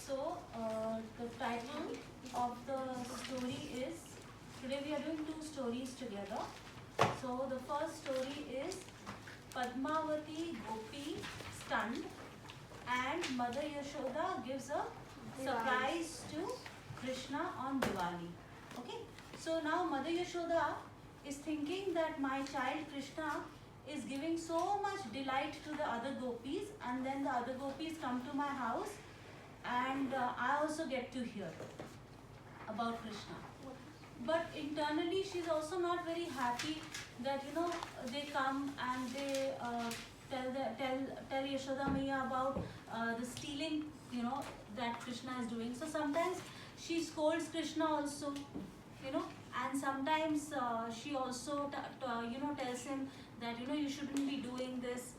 The title of the story is, today we are doing two stories together. So the first story is Padmavati Gopi stunned and Mother Yashoda gives a surprise to Krishna on Diwali. Okay, so now Mother Yashoda is thinking that my child Krishna is giving so much delight to the other gopis, and then the other gopis come to my house and I also get to hear about Krishna. But internally she's also not very happy that they come and they tell Yashoda Maiya about the stealing that Krishna is doing. So sometimes she scolds Krishna also, and sometimes she also tells him that you shouldn't be doing this.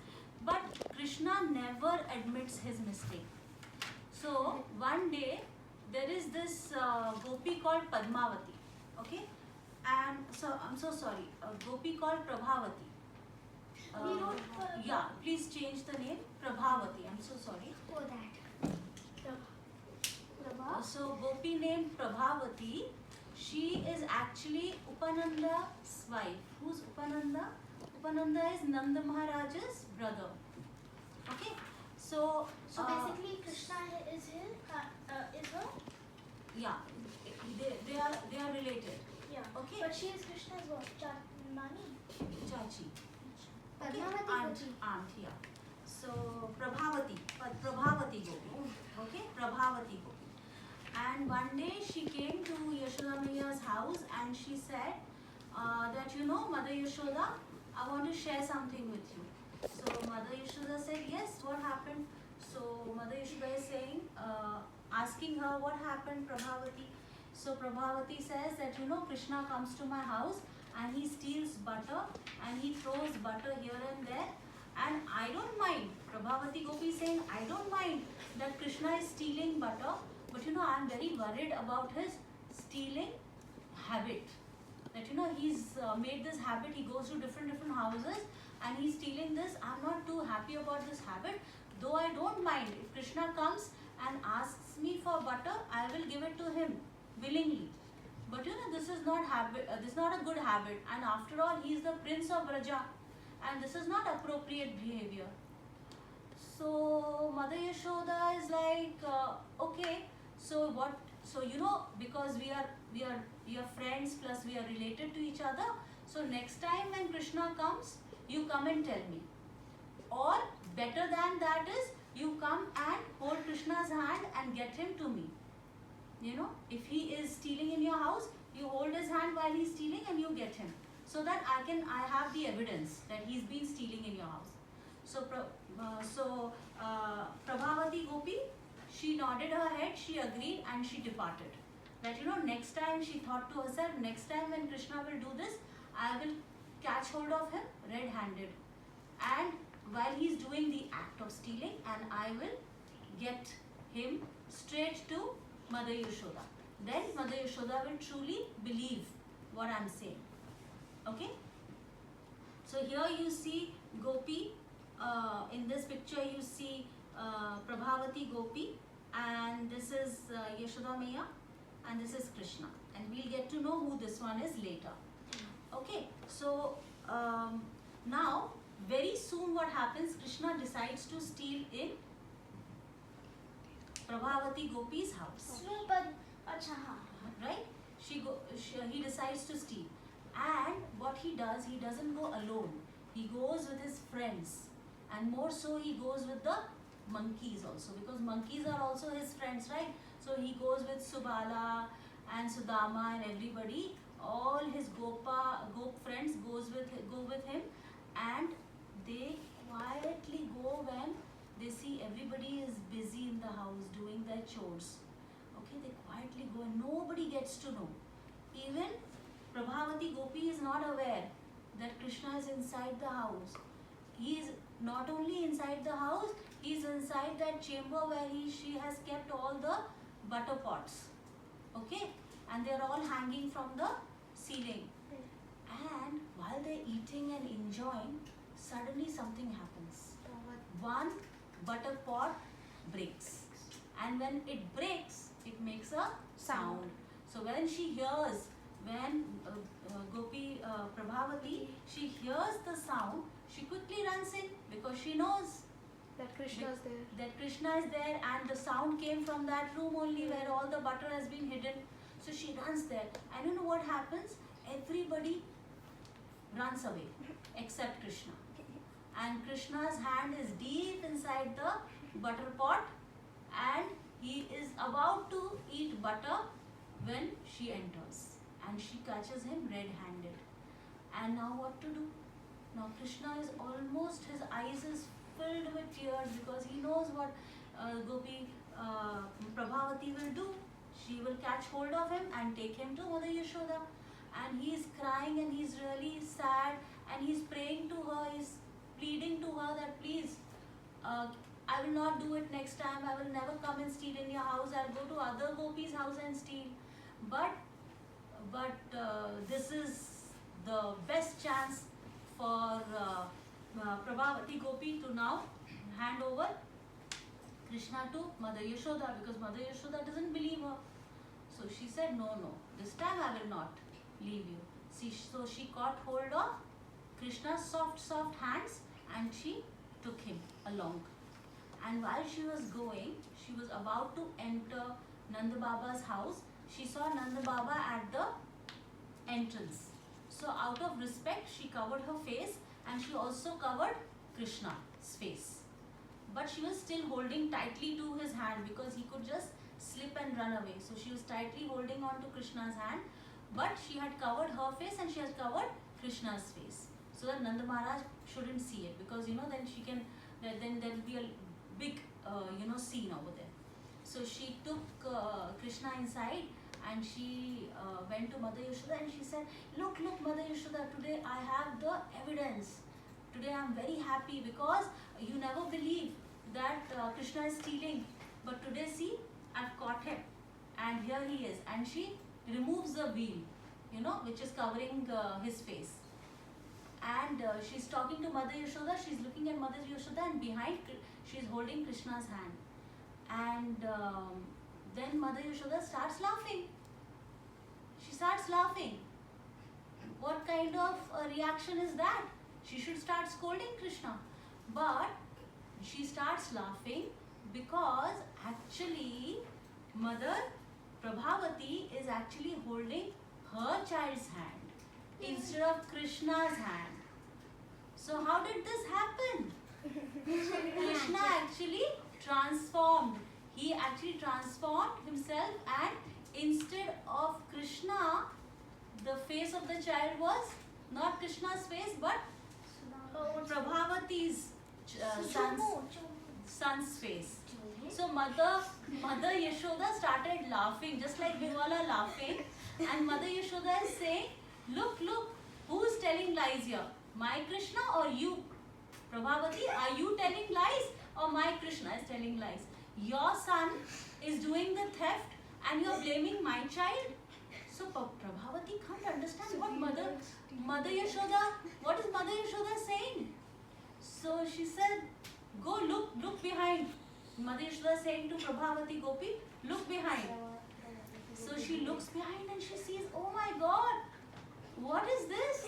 But Krishna never admits his mistake. So one day there is this gopi called Padmavati, okay, and so I'm so sorry, a gopi called Prabhavati. Yeah, please change the name, Prabhavati. I'm so sorry. Oh, that. So gopi named Prabhavati, she is actually Upananda's wife. Who's Upananda? Upananda is Nanda Maharaja's brother. Okay, so basically Krishna is her? Yeah, they are related. Yeah. Okay. But she is Krishna's what? Mani? Chachi. Padmavati aunt, yeah. So Prabhavati Gopi. Okay, Prabhavati Gopi. And one day she came to Yashoda Maiya's house and she said that Mother Yashoda, I want to share something with you. So Mother Yashoda said, yes, what happened? So Mother Yashoda is saying, asking her what happened, Prabhavati. So Prabhavati says that Krishna comes to my house and he steals butter and he throws butter here and there, and I don't mind. Prabhavati Gopi is saying, I don't mind that Krishna is stealing butter, but I am very worried about his stealing habit. That he's made this habit, he goes to different houses and he's stealing this. I'm not too happy about this habit, though I don't mind. If Krishna comes and asks me for butter, I will give it to him willingly. But this is not this is not a good habit, and after all he is the prince of Braja and this is not appropriate behavior. So Mother Yashoda is like, okay, so what? So because we are friends, plus we are related to each other. So next time when Krishna comes, you come and tell me. Or better than that is, you come and hold Krishna's hand and get him to me. If he is stealing in your house, you hold his hand while he's stealing and you get him, so that I have the evidence that he's been stealing in your house. So Prabhavati Gopi, she nodded her head, she agreed and she departed. That next time, she thought to herself, next time when Krishna will do this, I will catch hold of him red-handed, and while he's doing the act of stealing, and I will get him straight to Mother Yashoda. Then Mother Yashoda will truly believe what I'm saying. Okay? So here you see Gopi. In this picture you see Prabhavati Gopi, and this is Yashoda Maiya, and this is Krishna. And we'll get to know who this one is later. Okay? So now, very soon what happens, Krishna decides to steal in Prabhavati Gopi's house. Right? He decides to steal. And what he does, he doesn't go alone. He goes with his friends. And more so, he goes with the monkeys also. Because monkeys are also his friends, right? So he goes with Subala and Sudama and everybody. All his gop friends go with him. And they quietly go when they see everybody is busy in the house doing their chores. Okay, they quietly go and nobody gets to know. Even Prabhavati Gopi is not aware that Krishna is inside the house. He is not only inside the house, he is inside that chamber where she has kept all the butter pots. Okay, and they are all hanging from the ceiling. And while they're eating and enjoying, suddenly something happens. One butter pot breaks and when it breaks, it makes a sound. So when she hears, when Gopi Prabhavati, she hears the sound, she quickly runs in because she knows That Krishna is there. that Krishna is there, and the sound came from that room only where all the butter has been hidden. So she runs there, and you know what happens? Everybody runs away except Krishna. And Krishna's hand is deep inside the butter pot, and he is about to eat butter when she enters, and she catches him red-handed. And now what to do? Now Krishna is almost, his eyes is filled with tears because he knows what Gopi Prabhavati will do. She will catch hold of him and take him to Mother Yashoda, and he is crying and he's really sad, and he's praying to her, he's pleading to her that please, I will not do it next time, I will never come and steal in your house, I'll go to other gopis' house and steal. But this is the best chance for Prabhavati Gopi to now hand over Krishna to Mother Yashoda, because Mother Yashoda doesn't believe her. So she said, no, this time I will not leave you. So she caught hold of Krishna's soft hands and she took him along. And while she was going, she was about to enter Nanda Baba's house. She saw Nanda Baba at the entrance. So out of respect, she covered her face, and she also covered Krishna's face. But she was still holding tightly to his hand because he could just slip and run away. So she was tightly holding on to Krishna's hand, but she had covered her face and she has covered Krishna's face, so that Nanda Maharaj shouldn't see it, because then there will be a big scene over there. So she took Krishna inside, and she went to Mother Yashoda and she said, look Mother Yashoda, today I have the evidence. Today I am very happy because you never believe that Krishna is stealing, but today see, I've caught him, and here he is. And she removes the veil, which is covering his face. And she's talking to Mother Yashoda, she's looking at Mother Yashoda, and behind she's holding Krishna's hand. And then Mother Yashoda starts laughing. She starts laughing. What kind of a reaction is that? She should start scolding Krishna. But she starts laughing because actually Mother Prabhavati is actually holding her child's hand instead of Krishna's hand. So how did this happen? Krishna actually transformed. He actually transformed himself, and instead of Krishna, the face of the child was not Krishna's face but Prabhavati's son's face. So Mother Yashoda started laughing, just like we all are laughing, and Mother Yashoda is saying, look, who is telling lies here? My Krishna or you? Prabhavati, are you telling lies or my Krishna is telling lies? Your son is doing the theft and you are blaming my child? So Prabhavati can't understand what Mother Yashoda, what is Mother Yashoda saying? So she said, go look behind. Mother Yashoda saying to Prabhavati Gopi, look behind. So she looks behind and she sees, oh my God, what is this?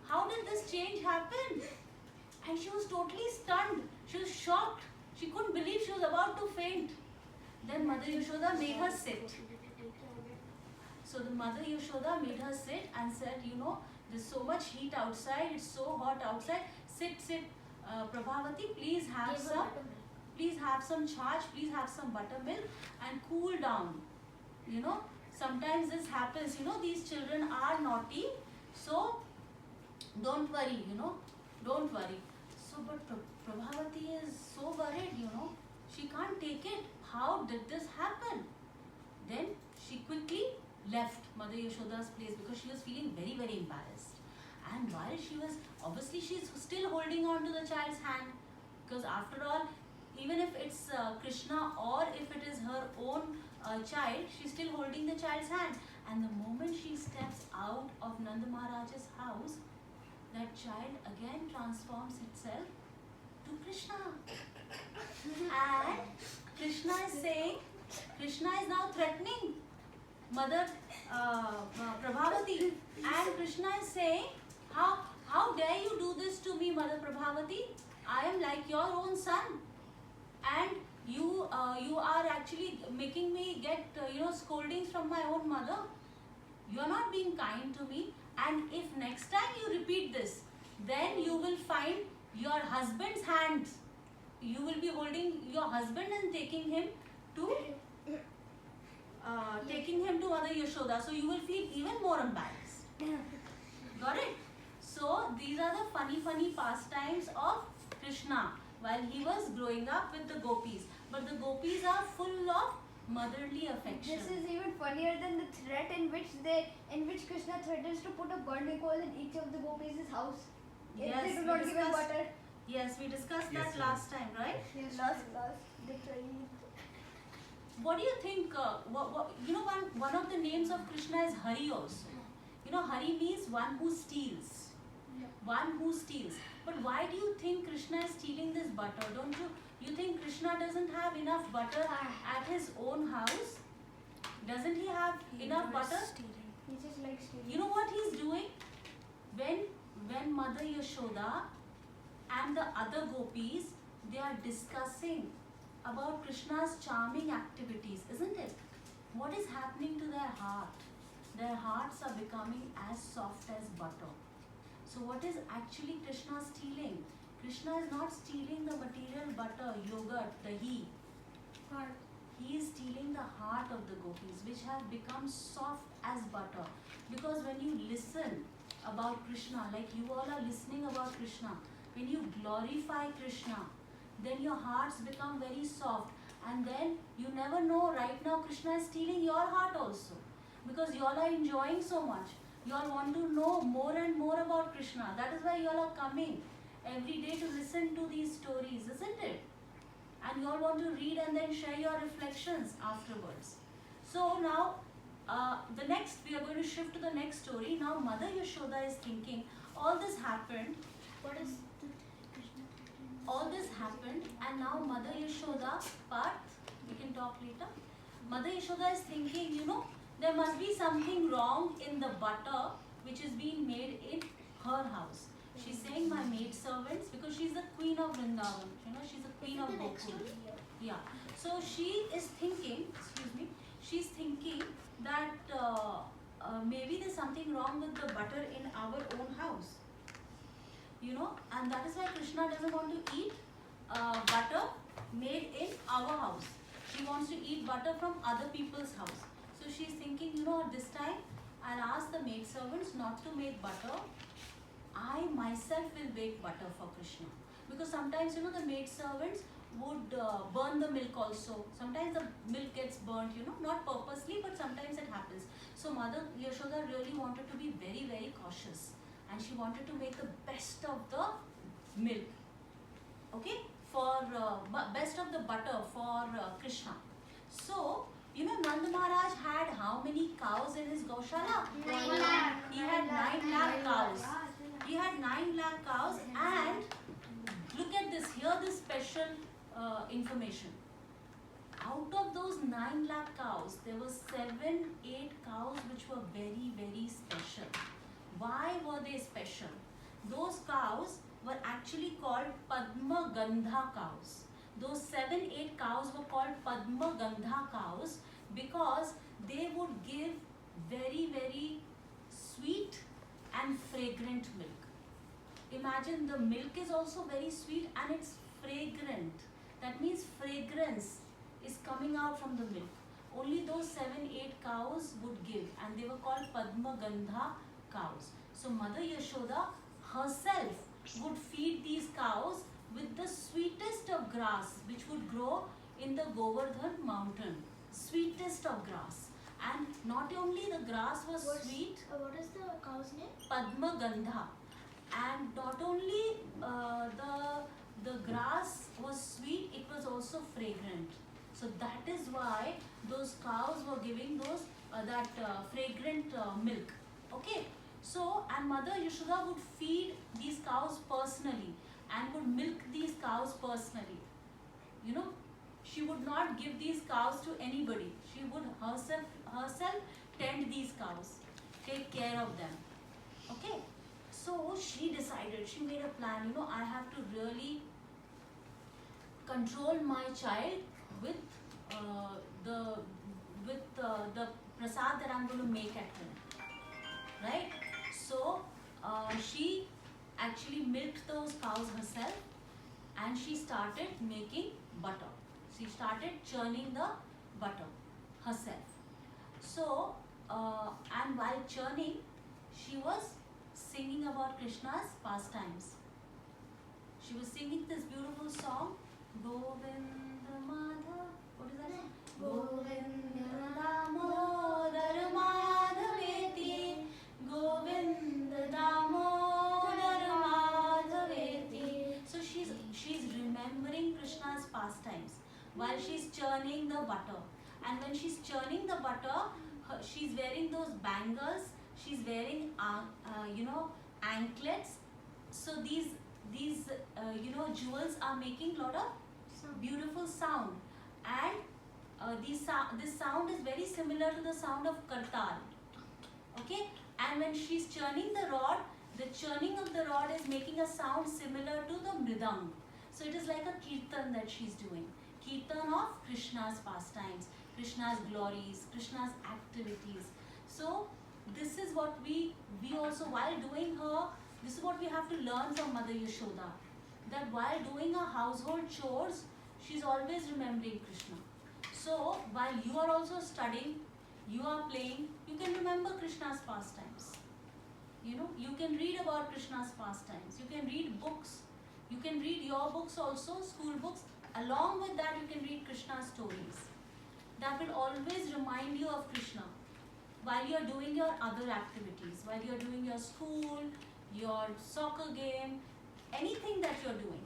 How did this change happen? And she was totally stunned. She was shocked. She couldn't believe she was about to faint. Then Mother Yashoda made her sit. So the Mother Yashoda made her sit and said, there's so much heat outside, it's so hot outside. Sit. Prabhavati, please have some charge, please have some buttermilk and cool down. Sometimes this happens, these children are naughty, so don't worry, don't worry. So but Prabhavati is so worried, she can't take it. How did this happen? Then she quickly left Mother Yashoda's place because she was feeling very, very embarrassed. And while obviously she's still holding on to the child's hand, because after all, even if it's Krishna or if it is her own child, she's still holding the child's hand. And the moment she steps out of Nanda Maharaj's house, that child again transforms itself to Krishna. And Krishna is saying, Krishna is now threatening Mother Prabhavati, and Krishna is saying, how dare you do this to me, Mother Prabhavati? I am like your own son, and you are actually making me get scoldings from my own mother. You are not being kind to me, and if next time you repeat this, then you will find your husband's hands. You will be holding your husband and taking him to Mother Yashoda. So you will feel even more embarrassed. Got it? So these are the funny pastimes of Krishna while he was growing up with the gopis. But the gopis are full of motherly affection. This is even funnier than the threat in which Krishna threatens to put a burning coal in each of the gopis' house. If Yes, they do we not give him discussed- butter. Yes, we discussed Yes, that sir. last time, right? Yes, Last. literally. What do you think? One of the names of Krishna is Hari also. Hari means one who steals. One who steals. But why do you think Krishna is stealing this butter? Don't you think Krishna doesn't have enough butter at his own house? Doesn't he have enough butter? He just likes stealing. You know what he's doing? When Mother Yashoda and the other gopis, they are discussing about Krishna's charming activities, isn't it? What is happening to their heart? Their hearts are becoming as soft as butter. So what is actually Krishna stealing? Krishna is not stealing the material butter, yogurt, dahi. He is stealing the heart of the gopis, which have become soft as butter. Because when you listen about Krishna, like you all are listening about Krishna, when you glorify Krishna, then your hearts become very soft, and then you never know, right now Krishna is stealing your heart also, because you all are enjoying so much. You all want to know more and more about Krishna. That is why you all are coming every day to listen to these stories, isn't it? And you all want to read and then share your reflections afterwards. So now we are going to shift to the next story. Now Mother Yashoda is thinking, all this happened, What is and now Mother Yashoda, Parth, we can talk later. Mother Yashoda is thinking, there must be something wrong in the butter which is being made in her house. She's saying my maid servants, because she's the queen of Vrindavan, she's the queen of Gokul. Yeah. So she is thinking, she's thinking that maybe there's something wrong with the butter in our own house. And that is why Krishna doesn't want to eat butter made in our house. She wants to eat butter from other people's house. So she's thinking, this time I'll ask the maid servants not to make butter. I myself will bake butter for Krishna. Because sometimes, the maid servants would burn the milk also. Sometimes the milk gets burnt, not purposely, but sometimes it happens. So Mother Yashoda really wanted to be very, very cautious. And she wanted to make the best of the milk, okay, for best of the butter for Krishna. So, Nanda Maharaj had how many cows in his Gaushala? 9 lakh. He had 9 lakh cows. He had 9 lakh cows, and look at this, hear this special information. Out of those 9 lakh cows, there were 7-8 cows which were very, very special. Why were they special? Those cows were actually called Padma Gandha cows. Those 7-8 cows were called Padma Gandha cows because they would give very, very sweet and fragrant milk. Imagine the milk is also very sweet and it's fragrant. That means fragrance is coming out from the milk. Only those 7-8 cows would give, and they were called Padma Gandha cows. So Mother Yashoda herself would feed these cows with the sweetest of grass which would grow in the Govardhan mountain. Sweetest of grass. And not only the grass was sweet, What is the cow's name? Padma Gandha. And not only the grass was sweet, it was also fragrant. So that is why those cows were giving that fragrant milk. Okay. So, and Mother Yashoda would feed these cows personally and would milk these cows personally. she would not give these cows to anybody. She would herself tend these cows, take care of them. Okay, so she decided, she made a plan, I have to really control my child with the the prasad that I'm going to make at home, right? So she actually milked those cows herself, and she started making butter. She started churning the butter herself. So and while churning, she was singing about Krishna's pastimes. She was singing this beautiful song, Govinda Madhav. What is that song? Govinda Damodar Madhaveti, Govinda Damodar Madhaveti. So she's remembering Krishna's pastimes while she's churning the butter. And when she's churning the butter, she's wearing those bangles. She's wearing anklets. So these jewels are making a lot of beautiful sound, and this sound is very similar to the sound of kartal. Okay, and when she's churning the rod, the churning of the rod is making a sound similar to the mridang. So it is like a kirtan that she's doing, kirtan of Krishna's pastimes, Krishna's glories, Krishna's activities. So this is what we also, while doing this is what we have to learn from Mother Yashoda, that while doing her household chores, she's always remembering Krishna. So while you are also studying, you are playing, you can remember Krishna's pastimes. You can read about Krishna's pastimes. You can read books. You can read your books also, school books. Along with that, you can read Krishna's stories. That will always remind you of Krishna while you are doing your other activities, while you are doing your school, your soccer game, anything that you are doing,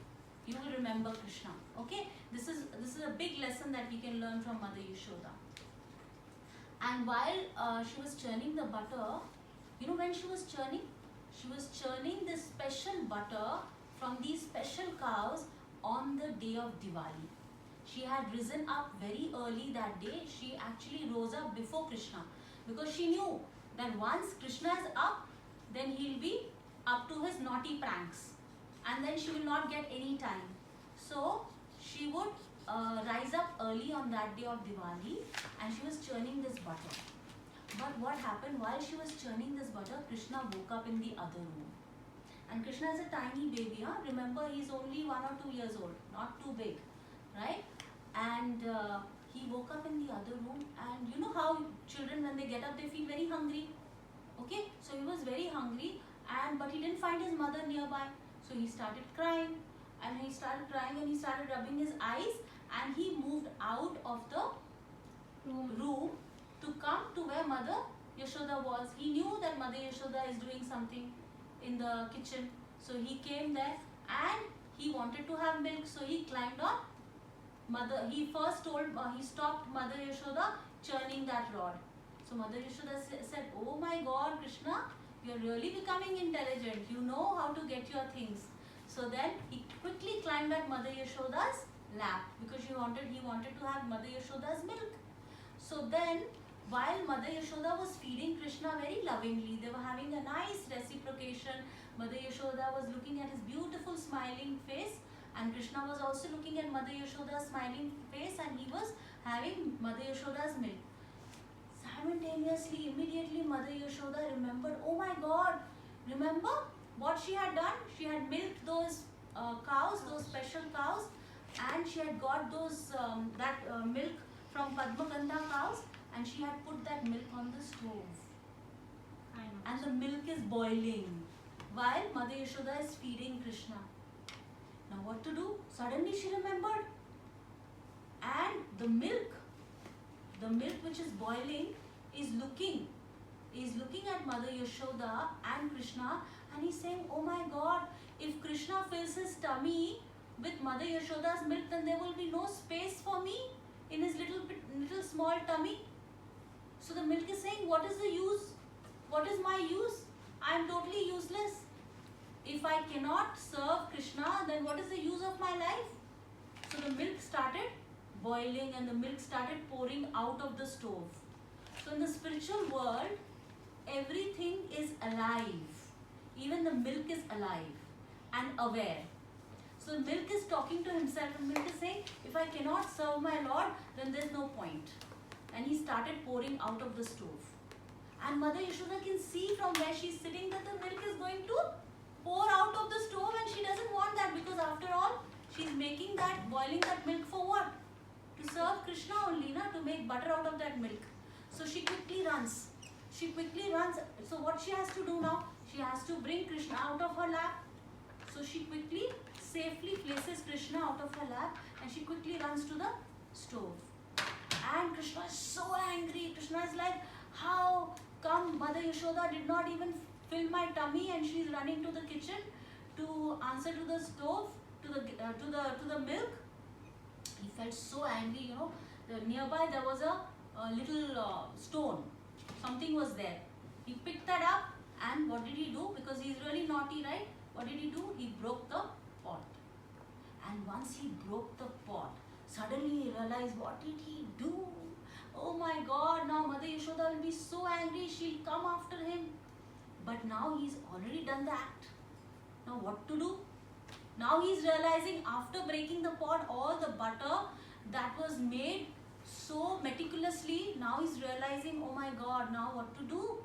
you will remember Krishna. Okay, this is a big lesson that we can learn from Mother Yashoda. And while she was churning the butter, when she was churning this special butter from these special cows on the day of Diwali. She had risen up very early that day. She actually rose up before Krishna, because she knew that once Krishna is up, then he'll be up to his naughty pranks, and then she will not get any time. So she would rise up early on that day of Diwali, and she was churning this butter. But what happened, while she was churning this butter, Krishna woke up in the other room. And Krishna is a tiny baby, huh? Remember, he's only 1 or 2 years old, not too big, right? And he woke up in the other room, and you know how children, when they get up, they feel very hungry. Okay, so he was very hungry, but he didn't find his mother nearby. So he started crying, and he started rubbing his eyes, and he moved out of the room to come to where Mother Yashoda was. He knew that Mother Yashoda is doing something in the kitchen. So he came there, and he wanted to have milk. So he climbed on he stopped Mother Yashoda churning that rod. So Mother Yashoda said, "Oh my God, Krishna, you are really becoming intelligent. You know how to get your things." So then he quickly climbed at Mother Yashoda's lap, because he wanted to have Mother Yashoda's milk. So then, while Mother Yashoda was feeding Krishna very lovingly, they were having a nice reciprocation. Mother Yashoda was looking at his beautiful smiling face, and Krishna was also looking at Mother Yashoda's smiling face, and he was having Mother Yashoda's milk. Simultaneously, immediately Mother Yashoda remembered, oh my God, remember what she had done? She had milked those cows, those special cows, and she had got those milk from Padmakanda cows, and she had put that milk on the stove. And the milk is boiling while Mother Yashoda is feeding Krishna. Now what to do? Suddenly she remembered. And the milk which is boiling is looking at Mother Yashoda and Krishna, and he's saying, oh my God, if Krishna fills his tummy with Mother Yashoda's milk, then there will be no space for me in his little small tummy. So the milk is saying, what is the use? What is my use? I am totally useless. If I cannot serve Krishna, then what is the use of my life? So the milk started boiling and the milk started pouring out of the stove. So in the spiritual world, everything is alive. Even the milk is alive and aware. So milk is talking to himself and milk is saying, if I cannot serve my Lord, then there's no point. And he started pouring out of the stove. And Mother Yashoda can see from where she's sitting that the milk is going to pour out of the stove, and she doesn't want that, because after all, she's making that, boiling that milk for what? To serve Krishna only, na? To make butter out of that milk. So she quickly runs. So what she has to do now? She has to bring Krishna out of her lap. So she quickly, safely places Krishna out of her lap, and she quickly runs to the stove. And Krishna is so angry. Krishna is like, how come Mother Yashoda did not even fill my tummy, and she's running to the kitchen to answer to the stove, to the milk. He felt so angry, Nearby there was a little stone. Something was there. He picked that up, and what did he do? Because he's really naughty, right? What did he do? He broke the pot. And once he broke the pot, suddenly he realized, what did he do? Oh my God, now Mother Yashoda will be so angry, she'll come after him. But now he's already done the act. Now what to do? Now he's realizing, after breaking the pot, all the butter that was made so meticulously, now he's realizing, oh my God, now what to do?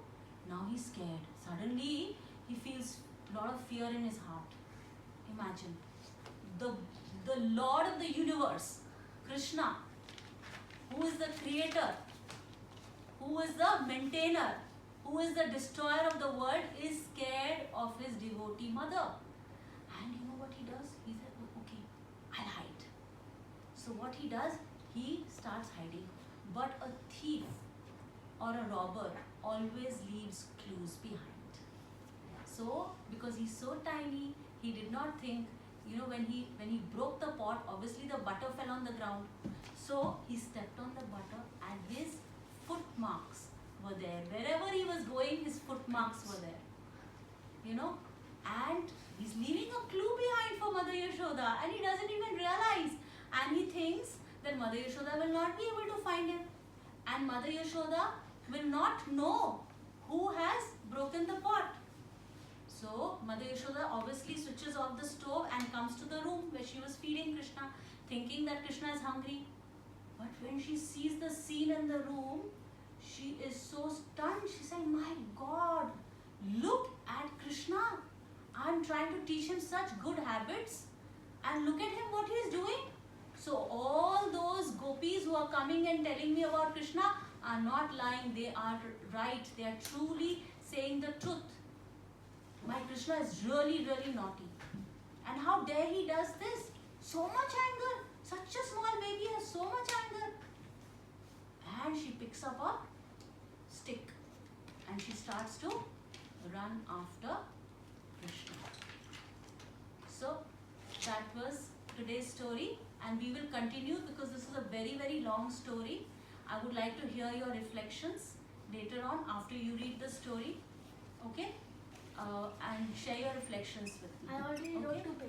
Now he's scared. Suddenly he feels a lot of fear in his heart. Imagine, the Lord of the universe, Krishna, who is the creator, who is the maintainer, who is the destroyer of the world, is scared of his devotee mother. And you know what he does? He said, okay, I'll hide. So what he does? He starts hiding. But a thief or a robber always leaves clues behind. So, because he's so tiny, he did not think, when he broke the pot, obviously the butter fell on the ground. So he stepped on the butter, and his foot marks were there. Wherever he was going, his foot marks were there. And he's leaving a clue behind for Mother Yashoda, and he doesn't even realize. And he thinks that Mother Yashoda will not be able to find him. And Mother Yashoda will not know who has broken the pot. So Mother Yashoda obviously switches off the stove and comes to the room where she was feeding Krishna, thinking that Krishna is hungry. But when she sees the scene in the room, she is so stunned. She said, my God, look at Krishna. I'm trying to teach him such good habits, and look at him, what he is doing. So all those gopis who are coming and telling me about Krishna are not lying. They are right. They are truly saying the truth. My Krishna is really, really naughty. And how dare he does this? So much anger. Such a small baby has so much anger. And she picks up a stick and she starts to run after Krishna. So that was today's story, and we will continue because this is a very, very long story. I would like to hear your reflections later on after you read the story. Okay? And share your reflections with me. I already Okay? wrote 2 pages.